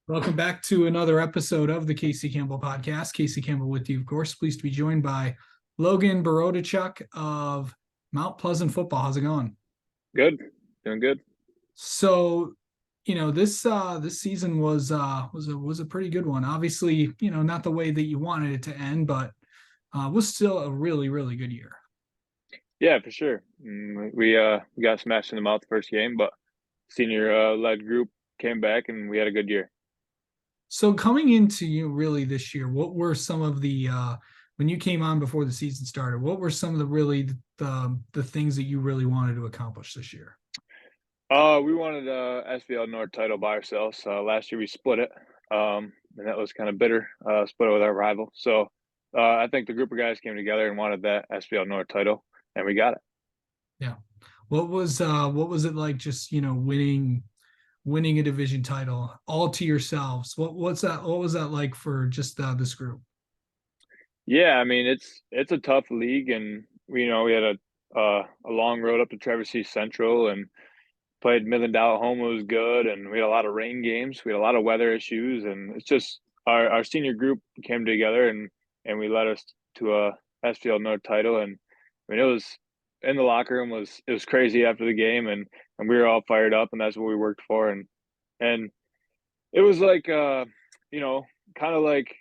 Welcome back to another episode of the Casey Campbell podcast. Casey Campbell with you, of course. Pleased to be joined by Logan Borodychuk of Mount Pleasant Football. How's it going? Good, doing good. So, this season was a pretty good one. Obviously, not the way that you wanted it to end, but was still a really good year. Yeah, for sure. We got smashed in the mouth the first game, but senior led group came back and we had a good year. So coming into you really this year, what were some of the when you came on before the season started, what were some of the things that you really wanted to accomplish this year? We wanted SBL North title by ourselves. Last year we split it, and that was kind of bitter. Split it with our rival. So I think the group of guys came together and wanted that SBL North title, and we got it. Yeah. What was it like just, winning a division title all to yourselves? What was that like for just this group? Yeah, I mean it's a tough league, and we had a long road up to Traverse City Central and played Midland out at home. It was good, and we had a lot of rain games. We had a lot of weather issues, and it's just our senior group came together and we led us to a SPL North title. And I mean, it was in the locker room was it was crazy after the game, and we were all fired up, and that's what we worked for. And it was like you know, kind of like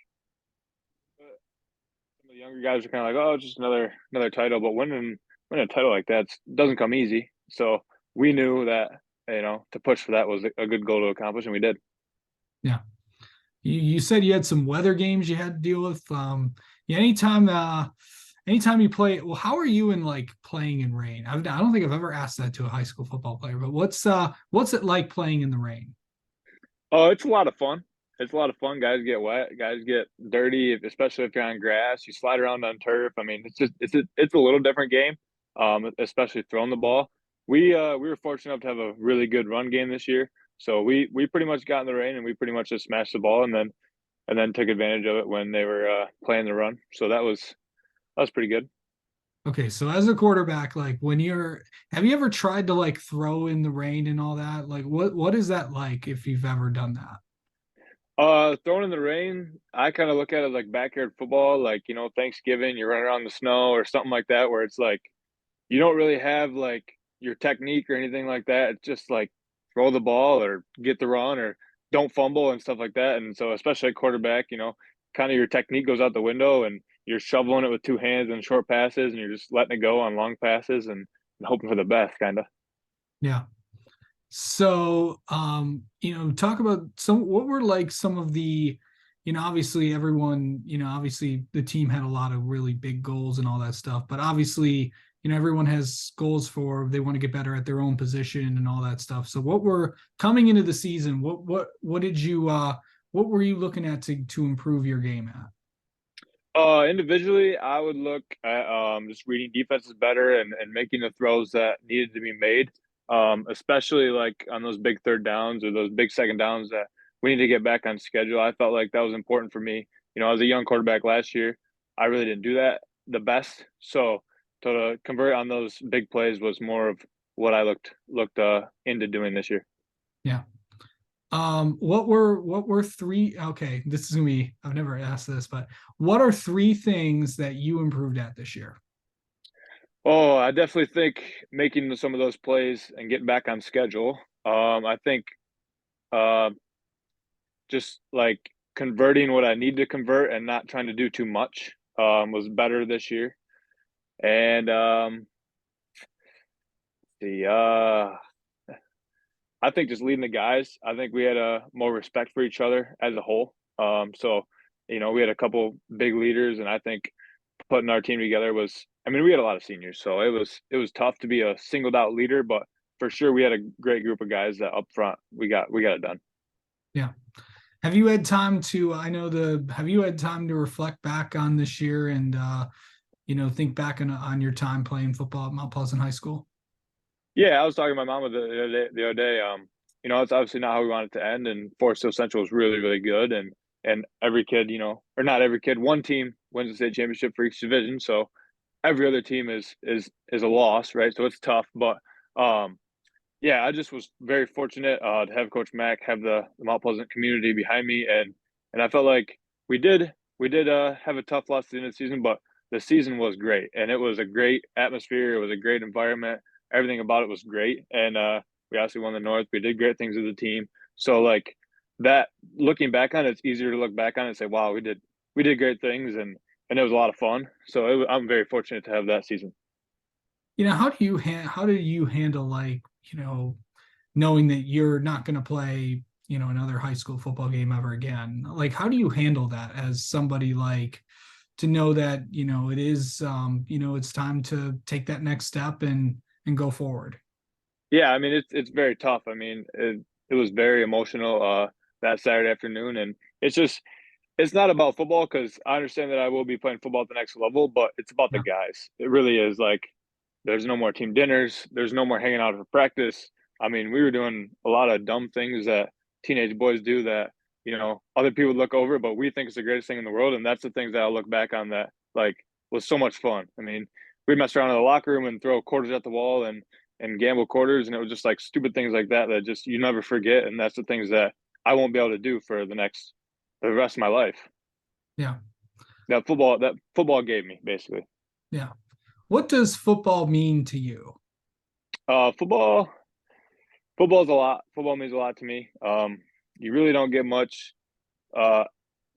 some of the younger guys are kind of like, oh, just another title, but winning a title like that doesn't come easy. So we knew that to push for that was a good goal to accomplish, and we did. Yeah. You said you had some weather games you had to deal with. Yeah, anytime you play, well, how are you in like playing in rain? I don't think I've ever asked that to a high school football player, but what's it like playing in the rain? Oh, it's a lot of fun. It's a lot of fun. Guys get wet. Guys get dirty, especially if you're on grass. You slide around on turf. I mean, it's a little different game, especially throwing the ball. We were fortunate enough to have a really good run game this year, so we pretty much got in the rain and we pretty much just smashed the ball and then took advantage of it when they were playing the run. So that was pretty good. Okay, so as a quarterback, like have you ever tried to like throw in the rain and all that? Like what is that like if you've ever done that? Throwing in the rain, I kind of look at it like backyard football, like Thanksgiving, you run around the snow or something like that, where it's like you don't really have like your technique or anything like that. It's just like throw the ball or get the run or don't fumble and stuff like that. And so, especially at quarterback, kind of your technique goes out the window and you're shoveling it with two hands and short passes and you're just letting it go on long passes and hoping for the best, kind of. Yeah. So, talk about what were like some of the, obviously everyone, obviously the team had a lot of really big goals and all that stuff, but obviously, everyone has goals for they want to get better at their own position and all that stuff. So what were coming into the season, what were you looking at to improve your game at? Individually, I would look at just reading defenses better and making the throws that needed to be made, especially like on those big third downs or those big second downs that we need to get back on schedule. I felt like that was important for me. As a young quarterback last year, I really didn't do that the best. So to convert on those big plays was more of what I looked into doing this year. Yeah. What were three? Okay, this is gonna be. I've never asked this, but what are three things that you improved at this year? Oh, I definitely think making some of those plays and getting back on schedule. I think uh, just like converting what I need to convert and not trying to do too much was better this year. And the I think just leading the guys. I think we had a more respect for each other as a whole. So we had a couple big leaders, and I think putting our team together was. I mean, we had a lot of seniors, so it was tough to be a singled out leader, but for sure we had a great group of guys that up front we got it done. Yeah. Have you had time to? Have you had time to reflect back on this year and think back on your time playing football at Mount Pleasant High School? Yeah, I was talking to my mom the other day. It's obviously not how we want it to end, and Forest Hill Central was really, really good, and every kid, or not every kid, one team wins the state championship for each division, so every other team is a loss, right? So it's tough, but Yeah, I just was very fortunate to have Coach Mack, have the Mount Pleasant community behind me, and I felt like we did have a tough loss at the end of the season, but the season was great, and it was a great atmosphere. It was a great environment. Everything about it was great, and we obviously won the North. We did great things as a team. So like that, looking back on it, it's easier to look back on it and say, "Wow, we did great things," and it was a lot of fun. So I'm very fortunate to have that season. How do you handle, like, knowing that you're not going to play, another high school football game ever again? Like, how do you handle that as somebody, like, to know that, it is, it's time to take that next step and go forward? Yeah, I mean it's very tough. I mean it was very emotional that Saturday afternoon, and it's not about football because I understand that I will be playing football at the next level, but it's about the Yeah. guys. It really is. Like there's no more team dinners. There's no more hanging out for practice. I mean, we were doing a lot of dumb things that teenage boys do that, other people look over, but we think it's the greatest thing in the world. And that's the things that I'll look back on that like was so much fun. I mean, we'd mess around in the locker room and throw quarters at the wall and gamble quarters. And it was just like stupid things like that that just you never forget. And that's the things that I won't be able to do for the rest of my life. Yeah. That football gave me basically. Yeah. What does football mean to you? Football's a lot. Football means a lot to me. You really don't get much uh,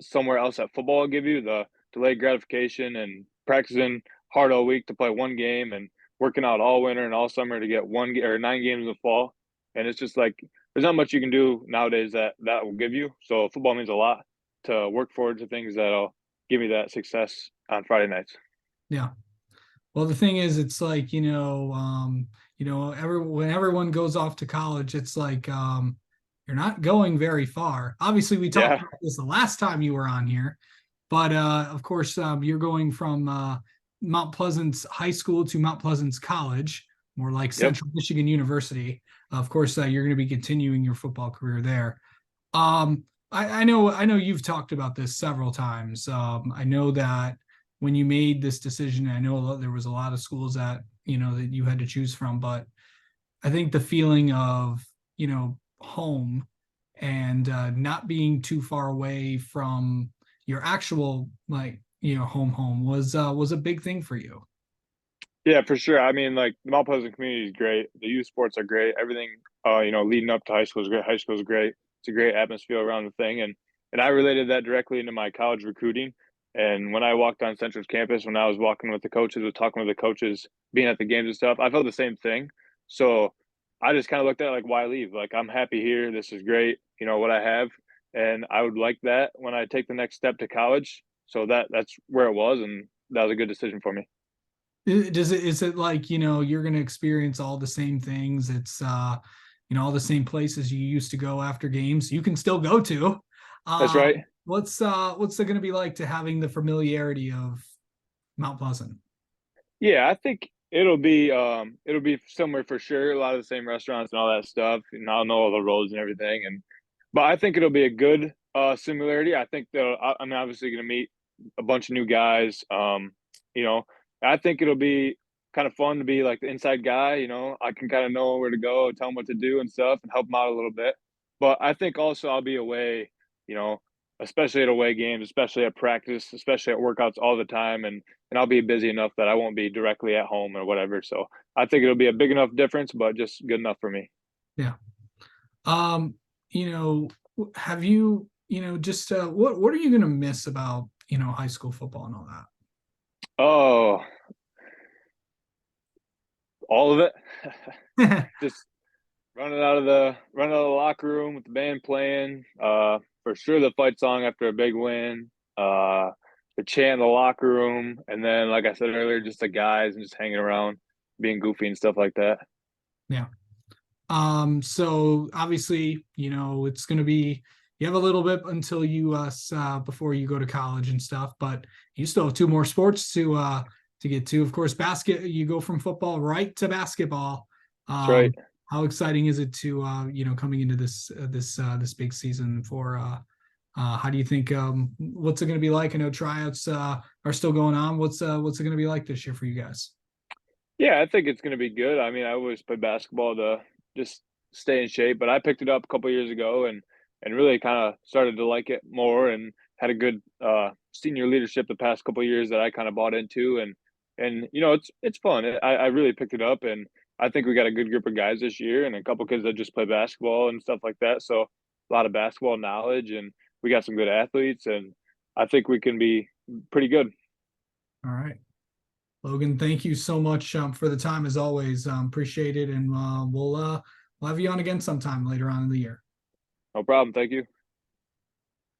somewhere else that football will give you the delayed gratification and practicing hard all week to play one game and working out all winter and all summer to get or 9 games in the fall. And it's just like there's not much you can do nowadays that will give you. So football means a lot to work forward to things that'll give me that success on Friday nights. Yeah. Well, the thing is, it's like, when everyone goes off to college, it's like, you're not going very far. Obviously, we talked Yeah. about this the last time you were on here, but of course, you're going from Mount Pleasant's high school to Mount Pleasant's college, more like Yep. Central Michigan University. Of course, you're going to be continuing your football career there. I know you've talked about this several times. I know that when you made this decision, I know there was a lot of schools that that you had to choose from, but I think the feeling of home and not being too far away from your actual, like, home was a big thing for you. Yeah, for sure. I mean, like the Mount Pleasant community is great. The youth sports are great. Everything, leading up to high school is great. High school is great. It's a great atmosphere around the thing, and I related that directly into my college recruiting. And when I walked on Central's campus, when I was walking with the coaches, was talking with the coaches, being at the games and stuff, I felt the same thing. So I just kind of looked at it like, why leave? Like I'm happy here. This is great. You know what I have, and I would like that when I take the next step to college. So that's where it was, and that was a good decision for me. Is it like, you're going to experience all the same things? It's all the same places you used to go after games you can still go to. That's um right. what's it going to be like to having the familiarity of Mount Pleasant? Yeah, I think it'll be similar for sure. A lot of the same restaurants and all that stuff, and I'll know all the roads and everything. But I think it'll be a good similarity. I think that I'm obviously going to meet a bunch of new guys. You know, I think it'll be kind of fun to be like the inside guy. I can kind of know where to go, tell them what to do and stuff, and help them out a little bit. But I think also I'll be away. You know, especially at away games, especially at practice, especially at workouts all the time, and I'll be busy enough that I won't be directly at home or whatever. So I think it'll be a big enough difference, but just good enough for me. Yeah. um you know have you, just what are you going to miss about high school football and all Oh, all of it. that? Just running out of the locker room with the band playing. For sure the fight song after a big win. The chant in the locker room, and then like I said earlier, just the guys and just hanging around, being goofy and stuff like that. Yeah. So obviously, it's going to be, you have a little bit until before you go to college and stuff, but you still have two more sports to get to. Of course, you go from football right to basketball. That's right. How exciting is it to, coming into this big season for, how do you think, what's it going to be like? I know tryouts, are still going on. What's it going to be like this year for you guys? Yeah, I think it's going to be good. I mean, I always play basketball to just stay in shape. But I picked it up a couple years ago and really kind of started to like it more and had a good senior leadership the past couple years that I kind of bought into and you know it's fun. I really picked it up and I think we got a good group of guys this year and a couple kids that just play basketball and stuff like that. So a lot of basketball knowledge and we got some good athletes and I think we can be pretty good. All right. Logan, thank you so much for the time as always. Appreciate it. And we'll have you on again sometime later on in the year. No problem. Thank you.